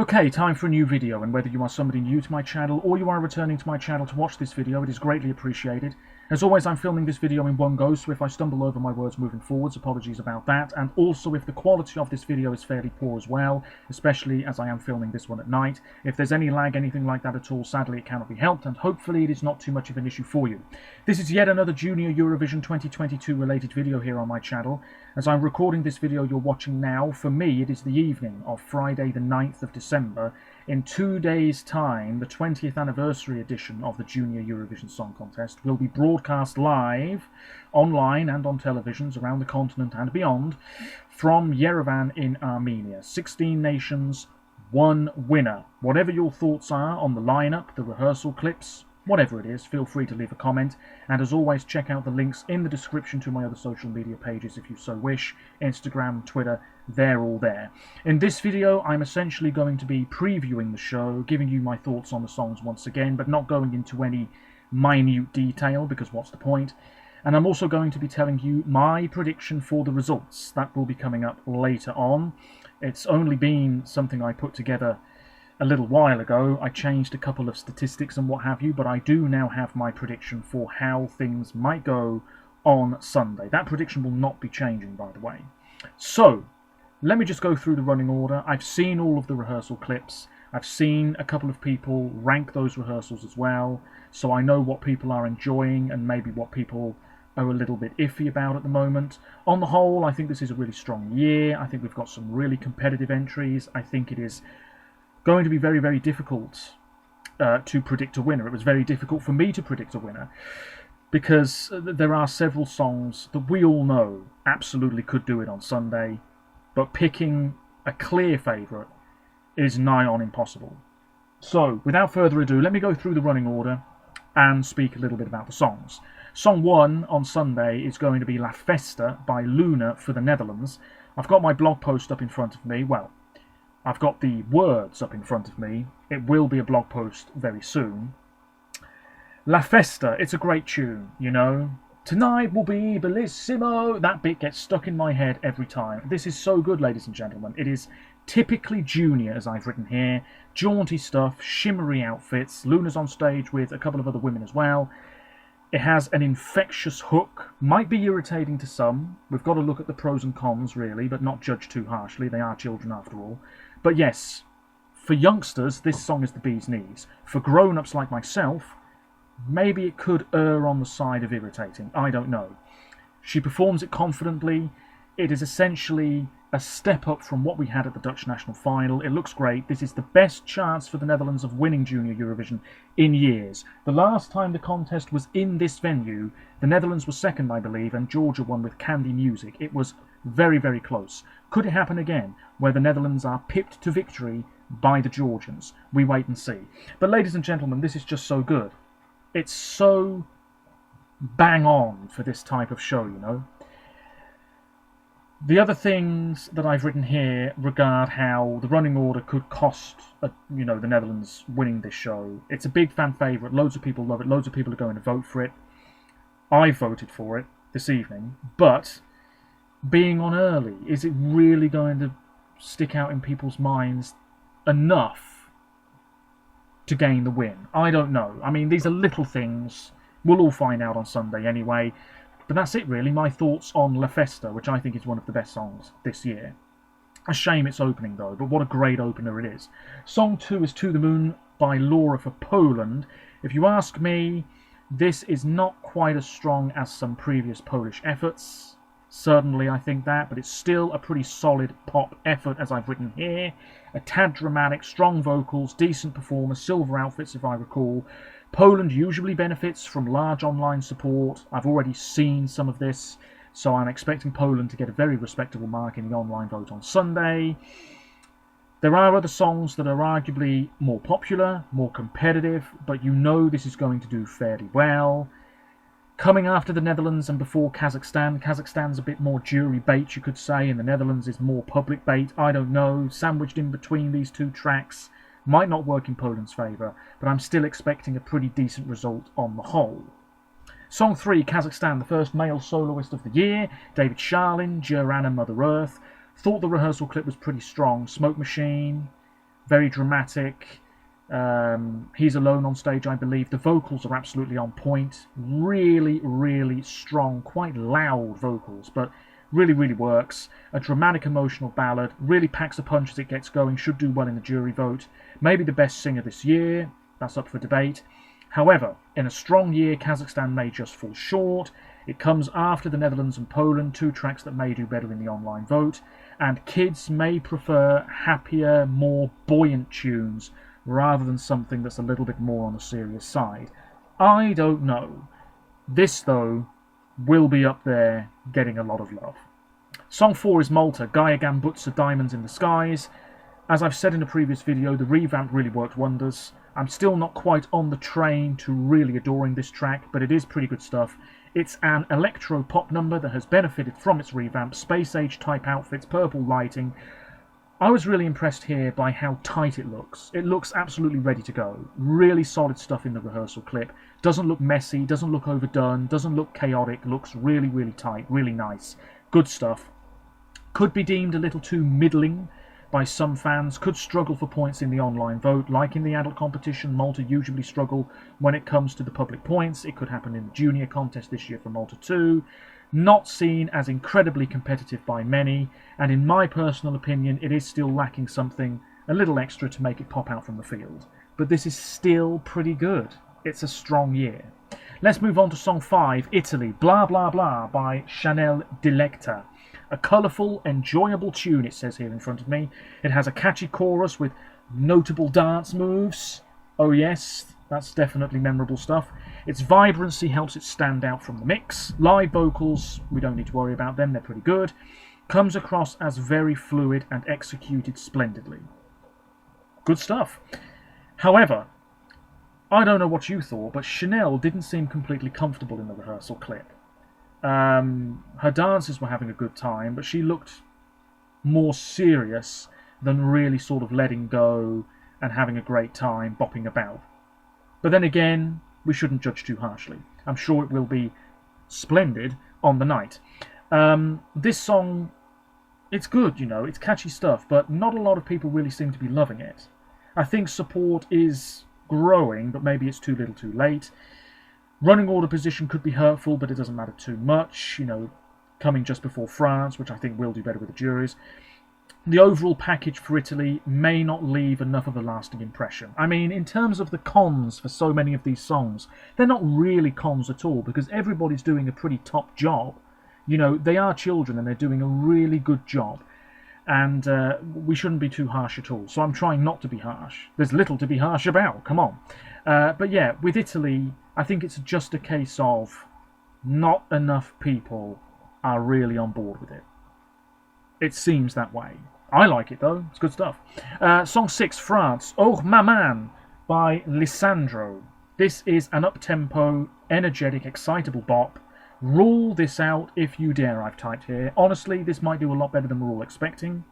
Okay, time for a new video, and whether you are somebody new to my channel or you are returning to my channel to watch this video, it is greatly appreciated. As always, I'm filming this video in one go, so if I stumble over my words moving forwards, apologies about that, and also if the quality of this video is fairly poor as well, especially as I am filming this one at night. If there's any lag, anything like that at all, sadly it cannot be helped, and hopefully it is not too much of an issue for you. This is yet another Junior Eurovision 2022 related video here on my channel. As I'm recording this video you're watching now, for me it is the evening of Friday the 9th of December. In 2 days' time, the 20th anniversary edition of the Junior Eurovision Song Contest will be broadcast live, online and on televisions around the continent and beyond, from Yerevan in Armenia. 16 nations, one winner. Whatever your thoughts are on the lineup, the rehearsal clips, whatever it is, feel free to leave a comment, and as always check out the links in the description to my other social media pages if you so wish. Instagram, Twitter, they're all there. In this video I'm essentially going to be previewing the show, giving you my thoughts on the songs once again, but not going into any minute detail because what's the point. And I'm also going to be telling you my prediction for the results. That will be coming up later on. It's only been something I put together a little while ago. I changed a couple of statistics and what have you, but I do now have my prediction for how things might go on Sunday. That prediction will not be changing, by the way. So, let me just go through the running order. I've seen all of the rehearsal clips. I've seen a couple of people rank those rehearsals as well, so I know what people are enjoying and maybe what people are a little bit iffy about at the moment. On the whole, I think this is a really strong year. I think we've got some really competitive entries. I think it is going to be very, very difficult to predict a winner. It was very difficult for me to predict a winner because there are several songs that we all know absolutely could do it on Sunday, but picking a clear favourite is nigh on impossible. So, without further ado, let me go through the running order and speak a little bit about the songs. Song 1 on Sunday is going to be La Festa by Luna for the Netherlands. I've got my blog post up in front of me. Well, I've got the words up in front of me. It will be a blog post very soon. La Festa, it's a great tune, you know. Tonight will be bellissimo. That bit gets stuck in my head every time. This is so good, ladies and gentlemen. It is typically Junior, as I've written here. Jaunty stuff, shimmery outfits. Luna's on stage with a couple of other women as well. It has an infectious hook. Might be irritating to some. We've got to look at the pros and cons, really, but not judge too harshly. They are children, after all. But yes, for youngsters, this song is the bee's knees. For grown-ups like myself, maybe it could err on the side of irritating. I don't know. She performs it confidently. It is essentially a step up from what we had at the Dutch national final. It looks great. This is the best chance for the Netherlands of winning Junior Eurovision in years. The last time the contest was in this venue, the Netherlands was second, I believe, and Georgia won with Candy Music. It was very, very close. Could it happen again, where the Netherlands are pipped to victory by the Georgians? We wait and see. But ladies and gentlemen, this is just so good. It's so bang on for this type of show, you know. The other things that I've written here regard how the running order could cost, the Netherlands winning this show. It's a big fan favourite. Loads of people love it. Loads of people are going to vote for it. I voted for it this evening. But being on early, is it really going to stick out in people's minds enough to gain the win? I don't know. I mean, these are little things. We'll all find out on Sunday anyway. But that's it, really. My thoughts on La Festa, which I think is one of the best songs this year. A shame it's opening, though, but what a great opener it is. Song 2 is To the Moon by Laura for Poland. If you ask me, this is not quite as strong as some previous Polish efforts. Certainly, I think that, but it's still a pretty solid pop effort, as I've written here. A tad dramatic, strong vocals, decent performers, silver outfits, if I recall. Poland usually benefits from large online support. I've already seen some of this, so I'm expecting Poland to get a very respectable mark in the online vote on Sunday. There are other songs that are arguably more popular, more competitive, but you know this is going to do fairly well. Coming after the Netherlands and before Kazakhstan. Kazakhstan's a bit more jury bait, you could say, and the Netherlands is more public bait. I don't know. Sandwiched in between these two tracks. Might not work in Poland's favour, but I'm still expecting a pretty decent result on the whole. Song 3, Kazakhstan, the first male soloist of the year. David Sharlin, Joanna Mother Earth. Thought the rehearsal clip was pretty strong. Smoke Machine, very dramatic. He's alone on stage, I believe. The vocals are absolutely on point. Really, really strong, quite loud vocals, but really, really works. A dramatic, emotional ballad. Really packs a punch as it gets going. Should do well in the jury vote. Maybe the best singer this year. That's up for debate. However, in a strong year, Kazakhstan may just fall short. It comes after the Netherlands and Poland, two tracks that may do better in the online vote. And kids may prefer happier, more buoyant tunes rather than something that's a little bit more on the serious side. I don't know. This, though, will be up there getting a lot of love. Song 4 is Malta, Gaia Gambutsa, Diamonds in the Skies. As I've said in a previous video, the revamp really worked wonders. I'm still not quite on the train to really adoring this track, but it is pretty good stuff. It's an electro-pop number that has benefited from its revamp, space-age type outfits, purple lighting. I was really impressed here by how tight it looks. It looks absolutely ready to go. Really solid stuff in the rehearsal clip. Doesn't look messy, doesn't look overdone, doesn't look chaotic, looks really, really tight, really nice. Good stuff. Could be deemed a little too middling by some fans, could struggle for points in the online vote. Like in the adult competition, Malta usually struggle when it comes to the public points. It could happen in the junior contest this year for Malta too. Not seen as incredibly competitive by many, and in my personal opinion, it is still lacking something a little extra to make it pop out from the field. But this is still pretty good. It's a strong year. Let's move on to song 5, Italy, Blah Blah Blah by Chanel Dilecta. A colourful, enjoyable tune, it says here in front of me. It has a catchy chorus with notable dance moves. Oh yes, that's definitely memorable stuff. Its vibrancy helps it stand out from the mix. Live vocals, we don't need to worry about them, they're pretty good. Comes across as very fluid and executed splendidly. Good stuff. However, I don't know what you thought, but Chanel didn't seem completely comfortable in the rehearsal clip. Her dancers were having a good time, but she looked more serious than really sort of letting go and having a great time bopping about. But then again, we shouldn't judge too harshly. I'm sure it will be splendid on the night. This song, it's good, you know, it's catchy stuff, but not a lot of people really seem to be loving it. I think support is growing, but maybe it's too little too late. Running order position could be hurtful, but it doesn't matter too much. You know, coming just before France, which I think will do better with the juries. The overall package for Italy may not leave enough of a lasting impression. I mean, in terms of the cons for so many of these songs, they're not really cons at all, because everybody's doing a pretty top job. You know, they are children and they're doing a really good job. And we shouldn't be too harsh at all. So I'm trying not to be harsh. There's little to be harsh about, come on. But yeah, with Italy, I think it's just a case of not enough people are really on board with it. It seems that way. I like it though, it's good stuff. Song 6, France, Oh Maman by Lissandro. This is an up-tempo, energetic, excitable bop. Rule this out if you dare, I've typed here. Honestly, this might do a lot better than we're all expecting.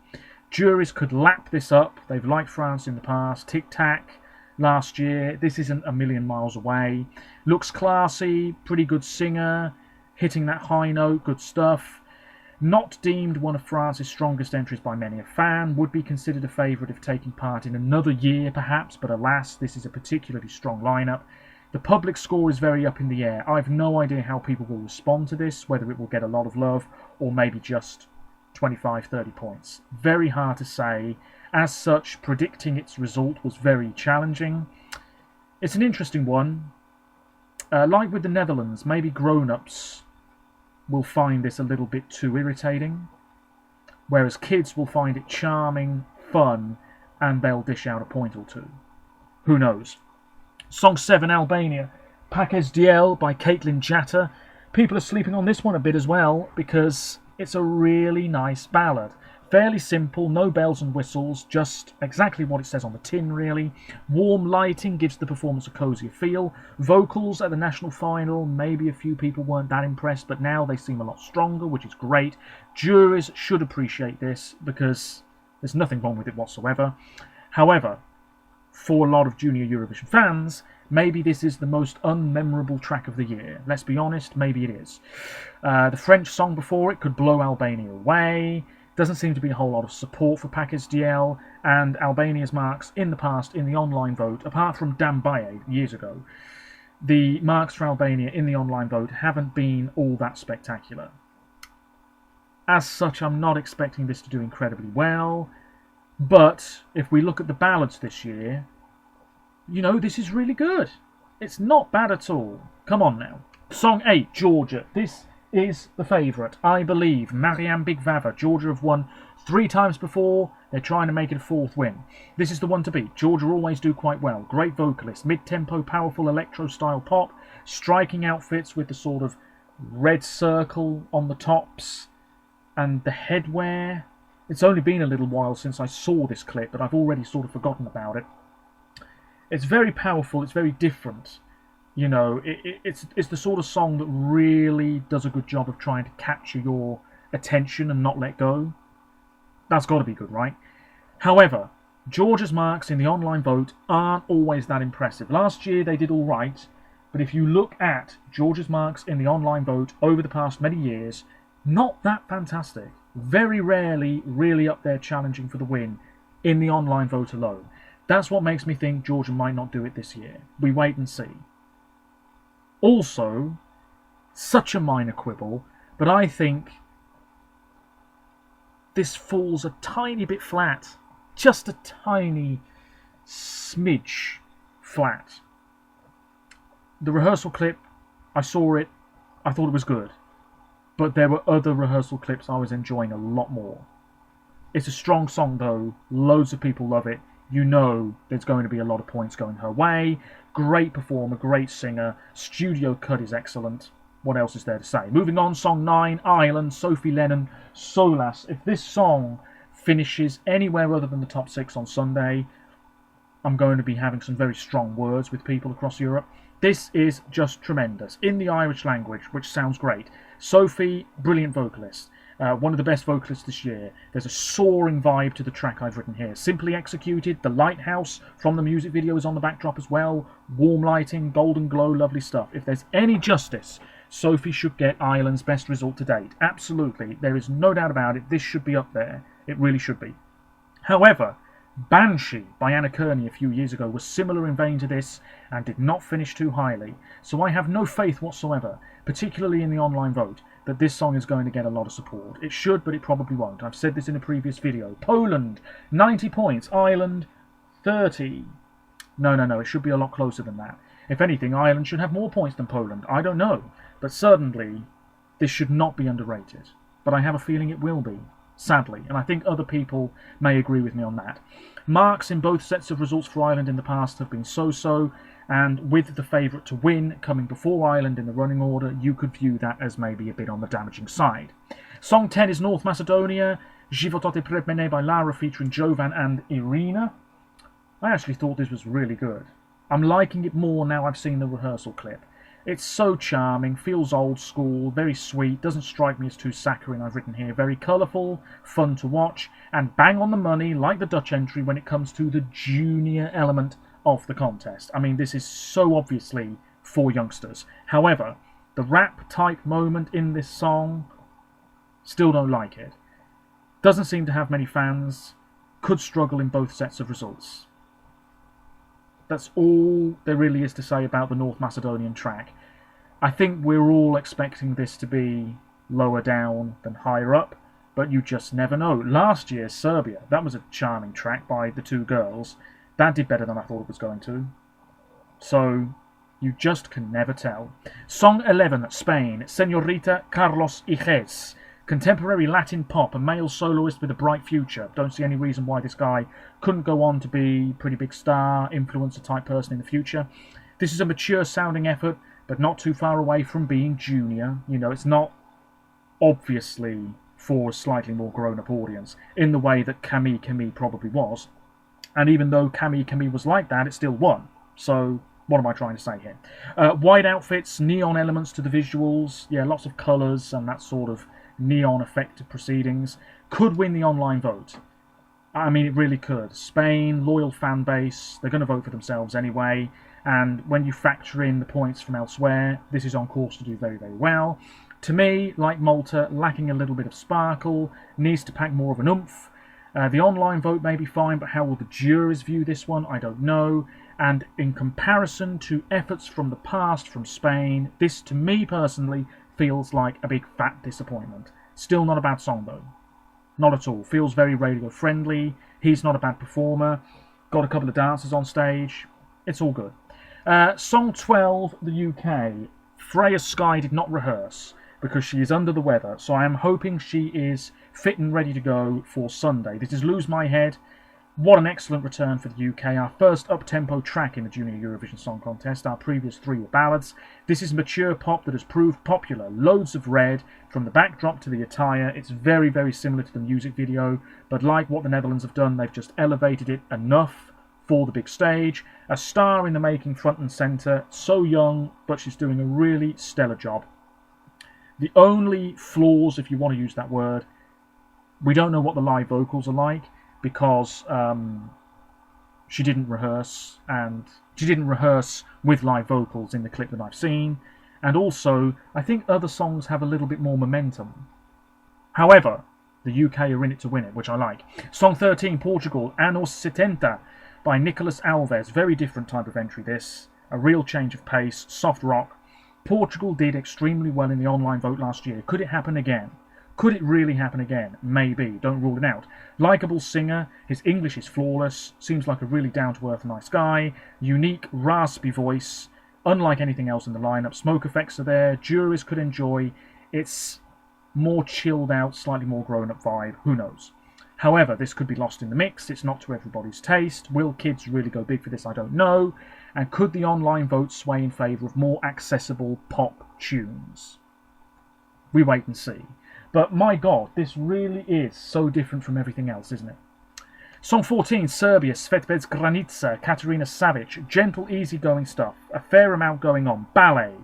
Juries could lap this up. They've liked France in the past. Tic Tac last year. This isn't a million miles away. Looks classy, pretty good singer, hitting that high note, good stuff. Not deemed one of France's strongest entries by many a fan. Would be considered a favourite if taking part in another year, perhaps, but alas, this is a particularly strong lineup. The public score is very up in the air. I've no idea how people will respond to this, whether it will get a lot of love or maybe just 25, 30 points. Very hard to say. As such, predicting its result was very challenging. It's an interesting one. Like with the Netherlands, maybe grown-ups will find this a little bit too irritating, whereas kids will find it charming, fun, and they'll dish out a point or two. Who knows? Song 7, Albania, Pakes Diel by Caitlin Jatta. People are sleeping on this one a bit as well, because it's a really nice ballad. Fairly simple, no bells and whistles, just exactly what it says on the tin, really. Warm lighting gives the performance a cosier feel. Vocals at the national final, maybe a few people weren't that impressed, but now they seem a lot stronger, which is great. Juries should appreciate this, because there's nothing wrong with it whatsoever. However, for a lot of Junior Eurovision fans, maybe this is the most unmemorable track of the year. Let's be honest, maybe it is. The French song before it could blow Albania away. Doesn't seem to be a whole lot of support for PakSDL, and Albania's marks in the past in the online vote, apart from Dambaye years ago, the marks for Albania in the online vote haven't been all that spectacular. As such, I'm not expecting this to do incredibly well, but if we look at the ballads this year, you know, this is really good. It's not bad at all. Come on now. Song 8, Georgia. This is the favourite, I believe. Mariam Big Vava. Georgia have won 3 times before. They're trying to make it a 4th win. This is the one to beat. Georgia always do quite well. Great vocalist. Mid-tempo, powerful electro-style pop. Striking outfits with the sort of red circle on the tops. And the headwear. It's only been a little while since I saw this clip, but I've already sort of forgotten about it. It's very powerful. It's very different. You know, it's the sort of song that really does a good job of trying to capture your attention and not let go. That's got to be good, right? However, Georgia's marks in the online vote aren't always that impressive. Last year they did all right, but if you look at Georgia's marks in the online vote over the past many years, not that fantastic. Very rarely really up there challenging for the win in the online vote alone. That's what makes me think Georgia might not do it this year. We wait and see. Also, such a minor quibble, but I think this falls a tiny bit flat. Just a tiny smidge flat. The rehearsal clip, I saw it, I thought it was good. But there were other rehearsal clips I was enjoying a lot more. It's a strong song though, loads of people love it. You know there's going to be a lot of points going her way. Great performer, great singer. Studio cut is excellent. What else is there to say? Moving on, song 9, Ireland, Sophie Lennon, Solas. If this song finishes anywhere other than the top 6 on Sunday, I'm going to be having some very strong words with people across Europe. This is just tremendous. In the Irish language, which sounds great. Sophie, brilliant vocalist. One of the best vocalists this year. There's a soaring vibe to the track I've written here. Simply executed. The lighthouse from the music video is on the backdrop as well. Warm lighting, golden glow, lovely stuff. If there's any justice, Sophie should get Ireland's best result to date. Absolutely. There is no doubt about it. This should be up there. It really should be. However, Banshee by Anna Kearney a few years ago was similar in vein to this and did not finish too highly. So I have no faith whatsoever, particularly in the online vote, that this song is going to get a lot of support. It should, but it probably won't. I've said this in a previous video. Poland, 90 points. Ireland, 30. No, it should be a lot closer than that. If anything, Ireland should have more points than Poland. I don't know. But certainly, this should not be underrated. But I have a feeling it will be, sadly. And I think other people may agree with me on that. Marks in both sets of results for Ireland in the past have been so-so. And with the favourite to win coming before Ireland in the running order, you could view that as maybe a bit on the damaging side. Song 10 is North Macedonia, Životote pred mene by Lara featuring Jovan and Irina. I actually thought this was really good. I'm liking it more now I've seen the rehearsal clip. It's so charming, feels old school, very sweet, doesn't strike me as too saccharine I've written here. Very colourful, fun to watch, and bang on the money like the Dutch entry when it comes to the junior element of the contest. I mean, this is so obviously for youngsters. However, the rap type moment in this song, still don't like it. Doesn't seem to have many fans, could struggle in both sets of results. That's all there really is to say about the North Macedonian track. I think we're all expecting this to be lower down than higher up, but you just never know. Last year, Serbia, that was a charming track by the two girls. That did better than I thought it was going to. So, you just can never tell. Song 11, Spain, Señorita Carlos Iges. Contemporary Latin pop, a male soloist with a bright future. Don't see any reason why this guy couldn't go on to be pretty big star, influencer type person in the future. This is a mature sounding effort, but not too far away from being junior. You know, it's not obviously for a slightly more grown-up audience, in the way that Camille Camille probably was. And even though Camille Camille was like that, it still won. So, what am I trying to say here? Wide outfits, neon elements to the visuals. Yeah, lots of colours and that sort of neon affected proceedings. Could win the online vote. I mean, it really could. Spain, loyal fan base. They're going to vote for themselves anyway. And when you factor in the points from elsewhere, this is on course to do very, very well. To me, like Malta, lacking a little bit of sparkle, needs to pack more of an oomph. The online vote may be fine, but how will the juries view this one? I don't know. And in comparison to efforts from the past from Spain, this, to me personally, feels like a big fat disappointment. Still not a bad song though. Not at all. Feels very radio friendly. He's not a bad performer. Got a couple of dancers on stage. It's all good. Song 12, the UK. Freya Sky did not rehearse because she is under the weather, so I am hoping she is fit and ready to go for Sunday. This is Lose My Head. What an excellent return for the UK. Our first up-tempo track in the Junior Eurovision Song Contest. Our previous 3 were ballads. This is mature pop that has proved popular. Loads of red, from the backdrop to the attire. It's very, very similar to the music video, but like what the Netherlands have done, they've just elevated it enough for the big stage. A star in the making, front and centre. So young, but she's doing a really stellar job. The only flaws, if you want to use that word, we don't know what the live vocals are like, because she didn't rehearse, and she didn't rehearse with live vocals in the clip that I've seen, and also I think other songs have a little bit more momentum. However, the UK are in it to win it, which I like. Song 13, Portugal, Anos 70 by Nicolas Alves. Very different type of entry this, a real change of pace, soft rock. Portugal did extremely well in the online vote last year. Could it happen again? Could it really happen again? Maybe. Don't rule it out. Likeable singer. His English is flawless. Seems like a really down-to-earth nice guy. Unique, raspy voice. Unlike anything else in the lineup. Smoke effects are there. Juries could enjoy. It's more chilled out, slightly more grown-up vibe. Who knows? However, this could be lost in the mix. It's not to everybody's taste. Will kids really go big for this? I don't know. And could the online vote sway in favour of more accessible pop tunes? We wait and see. But my God, this really is so different from everything else, isn't it? Song 14, Serbia, Svet bez granica, Katarina Savic. Gentle, easygoing stuff. A fair amount going on. Ballet.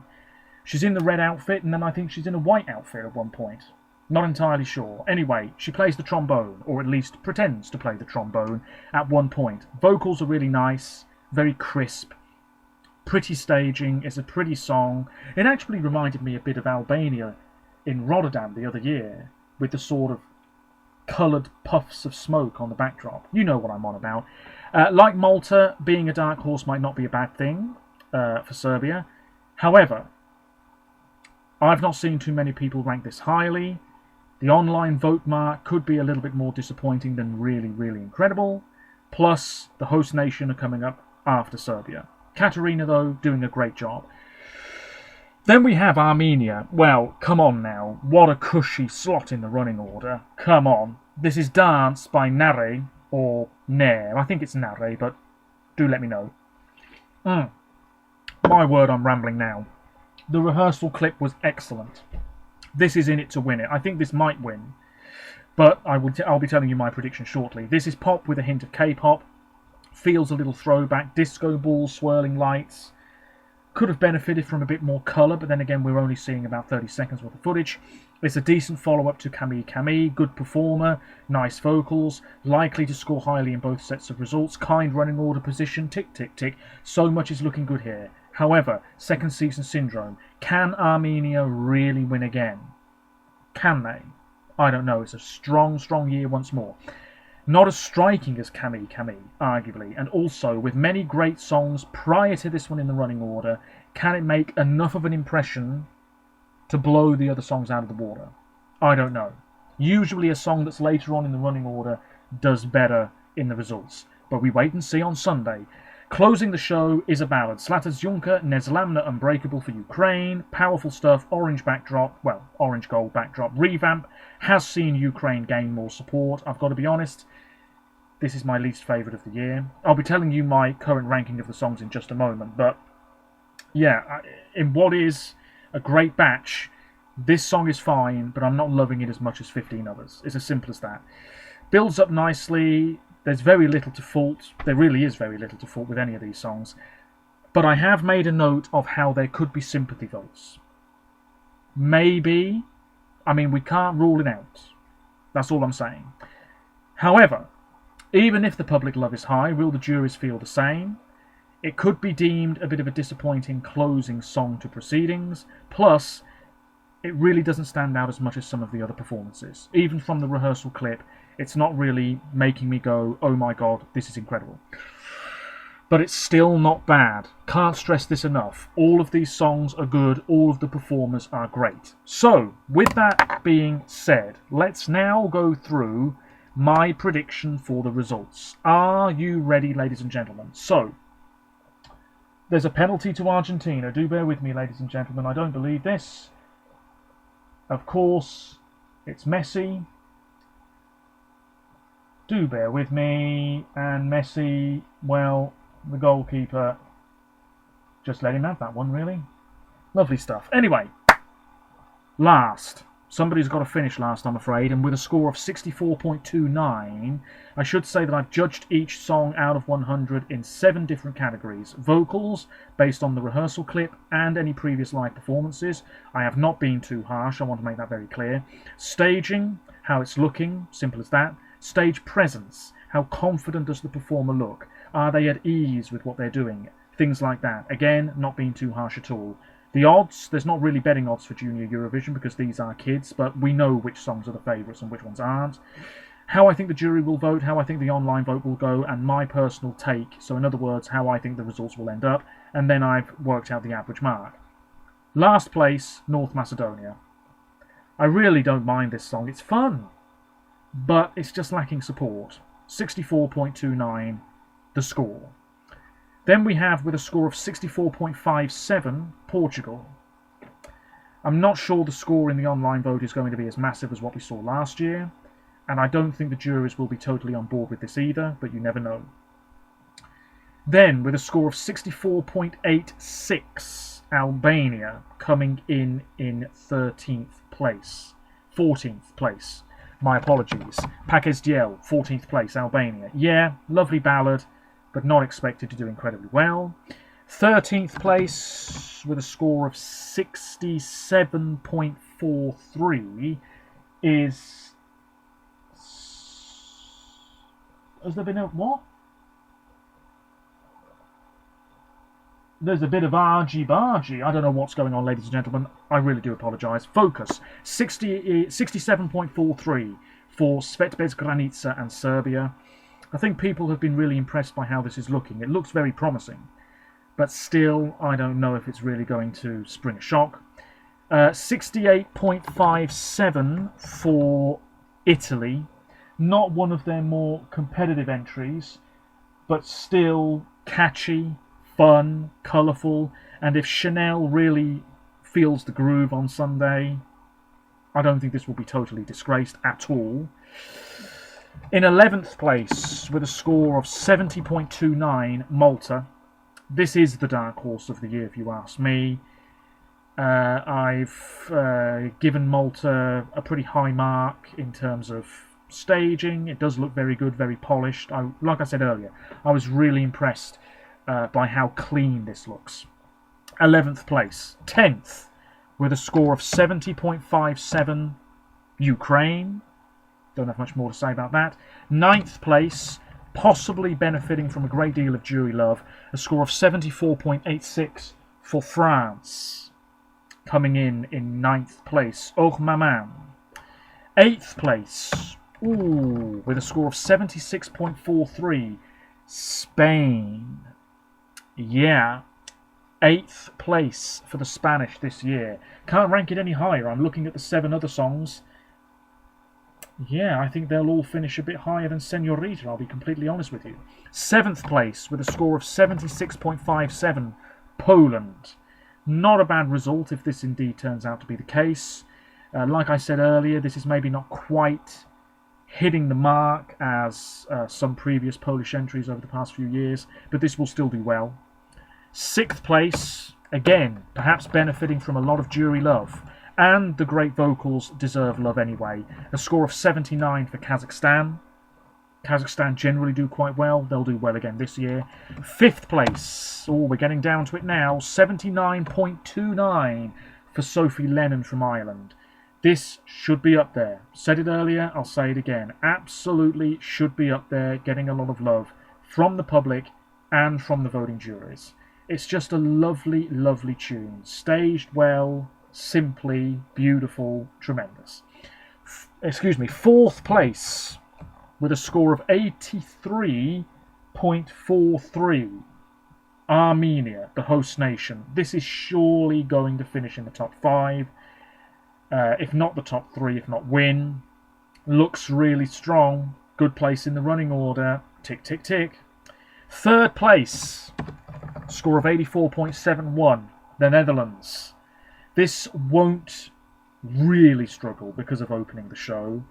She's in the red outfit, and then I think she's in a white outfit at one point. Not entirely sure. Anyway, she plays the trombone, or at least pretends to play the trombone at one point. Vocals are really nice, very crisp. Pretty staging. It's a pretty song. It actually reminded me a bit of Albania in Rotterdam the other year, with the sort of coloured puffs of smoke on the backdrop. You know what I'm on about. Like Malta, being a dark horse might not be a bad thing for Serbia. However, I've not seen too many people rank this highly. The online vote mark could be a little bit more disappointing than really, really incredible. Plus, the host nation are coming up after Serbia. Katarina, though, doing a great job. Then we have Armenia. Well, come on now. What a cushy slot in the running order. Come on. This is Dance by Nare, or Nair. I think it's Nare, but do let me know. My word, I'm rambling now. The rehearsal clip was excellent. This is in it to win it. I think this might win, but I'll be telling you my prediction shortly. This is pop with a hint of K-pop. Feels a little throwback. Disco balls, swirling lights. Could have benefited from a bit more colour, but then again we're only seeing about 30 seconds worth of footage. It's a decent follow-up to Camille Camille, good performer, nice vocals, likely to score highly in both sets of results, kind running order position, tick tick tick, so much is looking good here. However, second season syndrome. Can Armenia really win again? Can they? I don't know. It's a strong, strong year once more. Not as striking as Camille Camille, arguably, and also with many great songs prior to this one in the running order, can it make enough of an impression to blow the other songs out of the water? I don't know. Usually a song that's later on in the running order does better in the results, but we wait and see on Sunday. Closing the show is a ballad. Zlata Zunka, Nezlamna Unbreakable for Ukraine. Powerful stuff, orange backdrop, well, orange gold backdrop. Revamp has seen Ukraine gain more support. I've got to be honest, this is my least favourite of the year. I'll be telling you my current ranking of the songs in just a moment, but yeah, in what is a great batch, this song is fine, but I'm not loving it as much as 15 others. It's as simple as that. Builds up nicely. There's very little to fault. There really is very little to fault with any of these songs. But I have made a note of how there could be sympathy votes. Maybe. I mean, we can't rule it out. That's all I'm saying. However, even if the public love is high, will the juries feel the same? It could be deemed a bit of a disappointing closing song to proceedings. Plus, it really doesn't stand out as much as some of the other performances. Even from the rehearsal clip, it's not really making me go, oh my god, this is incredible. But it's still not bad. Can't stress this enough. All of these songs are good. All of the performers are great. So, with that being said, let's now go through my prediction for the results. Are you ready, ladies and gentlemen? So, there's a penalty to Argentina. Do bear with me, ladies and gentlemen. I don't believe this. Of course, it's Messi. Do bear with me. And Messi, well, the goalkeeper, just let him have that one, really. Lovely stuff. Anyway, last. Somebody's got to finish last, I'm afraid, and with a score of 64.29, I should say that I've judged each song out of 100 in 7 different categories. Vocals, based on the rehearsal clip and any previous live performances. I have not been too harsh, I want to make that very clear. Staging, how it's looking, simple as that. Stage presence, how confident does the performer look? Are they at ease with what they're doing? Things like that. Again, not being too harsh at all. The odds, there's not really betting odds for Junior Eurovision because these are kids, but we know which songs are the favourites and which ones aren't. How I think the jury will vote, how I think the online vote will go, and my personal take, so in other words, how I think the results will end up, and then I've worked out the average mark. Last place, North Macedonia. I really don't mind this song, it's fun, but it's just lacking support. 64.29, the score. Then we have, with a score of 64.57, Portugal. I'm not sure the score in the online vote is going to be as massive as what we saw last year, and I don't think the juries will be totally on board with this either, but you never know. Then, with a score of 64.86, Albania coming in 13th place. 14th place. My apologies. Pakesdiel, 14th place, Albania. Yeah, lovely ballad, but not expected to do incredibly well. 13th place with a score of 67.43 is... Has there been a... what? There's a bit of argy-bargy. I don't know what's going on, ladies and gentlemen. I really do apologise. Focus. 67.43 for Svetbez Granica and Serbia. I think people have been really impressed by how this is looking. It looks very promising. But still, I don't know if it's really going to spring a shock. 68.57 for Italy. Not one of their more competitive entries, but still catchy, fun, colourful. And if Chanel really feels the groove on Sunday, I don't think this will be totally disgraced at all. In 11th place, with a score of 70.29, Malta. This is the dark horse of the year, if you ask me. I've given Malta a pretty high mark in terms of staging. It does look very good, very polished. Like I said earlier, I was really impressed by how clean this looks. 11th place. 10th, with a score of 70.57, Ukraine. Don't have much more to say about that. 9th place, possibly benefiting from a great deal of jury love, a score of 74.86 for France. Coming in 9th place, Oh Maman. 8th place, with a score of 76.43, Spain. Yeah, 8th place for the Spanish this year. Can't rank it any higher. I'm looking at the 7 other songs. Yeah, I think they'll all finish a bit higher than Senorita, I'll be completely honest with you. 7th place, with a score of 76.57, Poland. Not a bad result if this indeed turns out to be the case. Like I said earlier, this is maybe not quite hitting the mark as some previous Polish entries over the past few years, but this will still do well. 6th place, again, perhaps benefiting from a lot of jury love. And the great vocals deserve love anyway. A score of 79 for Kazakhstan. Kazakhstan generally do quite well. They'll do well again this year. 5th place. Oh, we're getting down to it now. 79.29 for Sophie Lennon from Ireland. This should be up there. Said it earlier, I'll say it again. Absolutely should be up there, getting a lot of love from the public and from the voting juries. It's just a lovely, lovely tune. Staged well, simply beautiful, tremendous. Fourth place with a score of 83.43. Armenia, the host nation. This is surely going to finish in the top 5, if not the top 3, if not win. Looks really strong. Good place in the running order. Tick, tick, tick. Third place, score of 84.71, the Netherlands. This won't really struggle because of opening the show.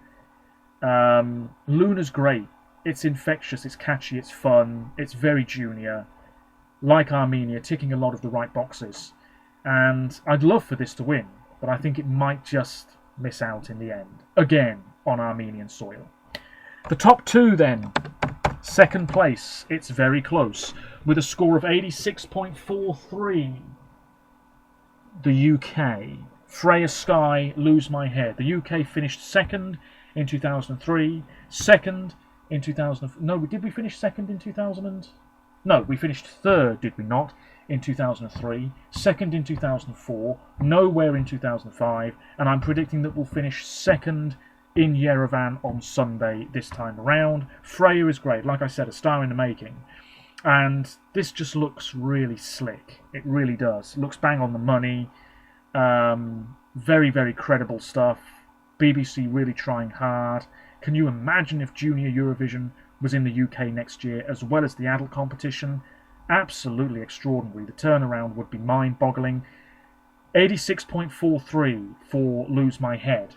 Luna's great. It's infectious, it's catchy, it's fun, it's very junior. Like Armenia, ticking a lot of the right boxes. And I'd love for this to win, but I think it might just miss out in the end. Again, on Armenian soil. The top 2 then. Second place, it's very close, with a score of 86.43. The UK. Freya Sky, Lose My Head. The UK finished second in 2003, second in 2000. No, did we finish second in 2000? No, we finished third, did we not, in 2003, second in 2004, nowhere in 2005, and I'm predicting that we'll finish second in Yerevan on Sunday this time around. Freya is great, like I said, a star in the making. And this just looks really slick. It really does. It looks bang on the money. Very, very credible stuff. BBC really trying hard. Can you imagine if Junior Eurovision was in the UK next year, as well as the adult competition? Absolutely extraordinary. The turnaround would be mind-boggling. 86.43 for Lose My Head,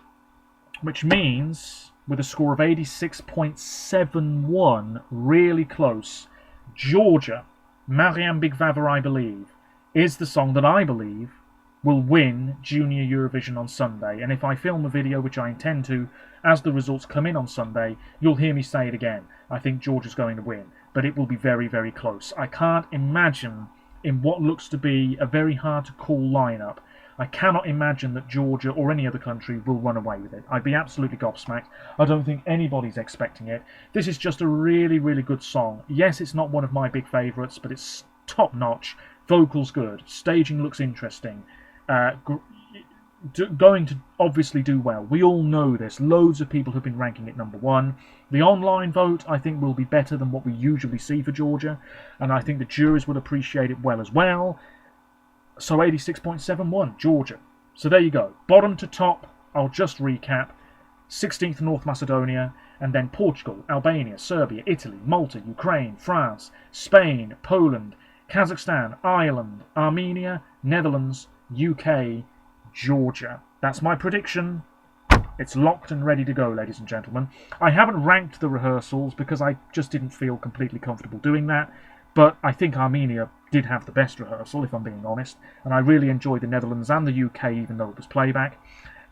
which means, with a score of 86.71, really close, Georgia, Mariam Big Vava, I believe, is the song that I believe will win Junior Eurovision on Sunday. And if I film a video, which I intend to, as the results come in on Sunday, you'll hear me say it again. I think Georgia's going to win, but it will be very, very close. I can't imagine, in what looks to be a very hard-to-call lineup, I cannot imagine that Georgia or any other country will run away with it. I'd be absolutely gobsmacked. I don't think anybody's expecting it. This is just a really, really good song. Yes, it's not one of my big favourites, but it's top-notch. Vocals good. Staging looks interesting. Going to obviously do well. We all know this. Loads of people have been ranking it number 1. The online vote, I think, will be better than what we usually see for Georgia, and I think the juries will appreciate it well as well. So 86.71, Georgia. So there you go. Bottom to top, I'll just recap. 16th North Macedonia, and then Portugal, Albania, Serbia, Italy, Malta, Ukraine, France, Spain, Poland, Kazakhstan, Ireland, Armenia, Netherlands, UK, Georgia. That's my prediction. It's locked and ready to go, ladies and gentlemen. I haven't ranked the rehearsals because I just didn't feel completely comfortable doing that, but I think Armenia did have the best rehearsal, if I'm being honest, and I really enjoyed the Netherlands and the UK, even though it was playback.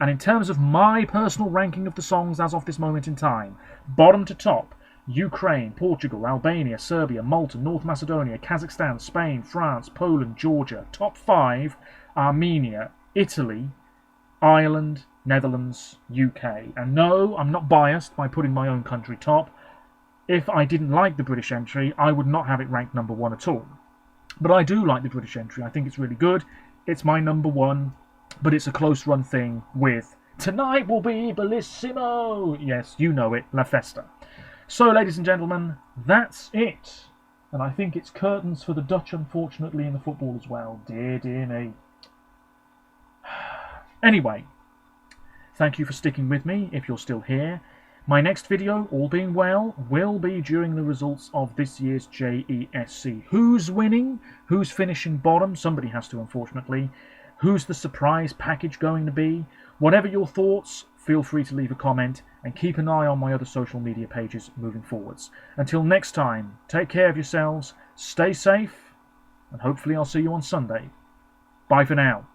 And in terms of my personal ranking of the songs as of this moment in time, bottom to top, Ukraine, Portugal, Albania, Serbia, Malta, North Macedonia, Kazakhstan, Spain, France, Poland, Georgia. Top 5, Armenia, Italy, Ireland, Netherlands, UK. And no, I'm not biased by putting my own country top. If I didn't like the British entry, I would not have it ranked number 1 at all. But I do like the British entry. I think it's really good. It's my number 1, but it's a close run thing with Tonight Will Be Bellissimo. Yes, you know it, La Festa. So, ladies and gentlemen, that's it. And I think it's curtains for the Dutch, unfortunately, in the football as well. Dear, dear me. Anyway, thank you for sticking with me if you're still here. My next video, all being well, will be during the results of this year's JESC. Who's winning? Who's finishing bottom? Somebody has to, unfortunately. Who's the surprise package going to be? Whatever your thoughts, feel free to leave a comment and keep an eye on my other social media pages moving forwards. Until next time, take care of yourselves, stay safe, and hopefully I'll see you on Sunday. Bye for now.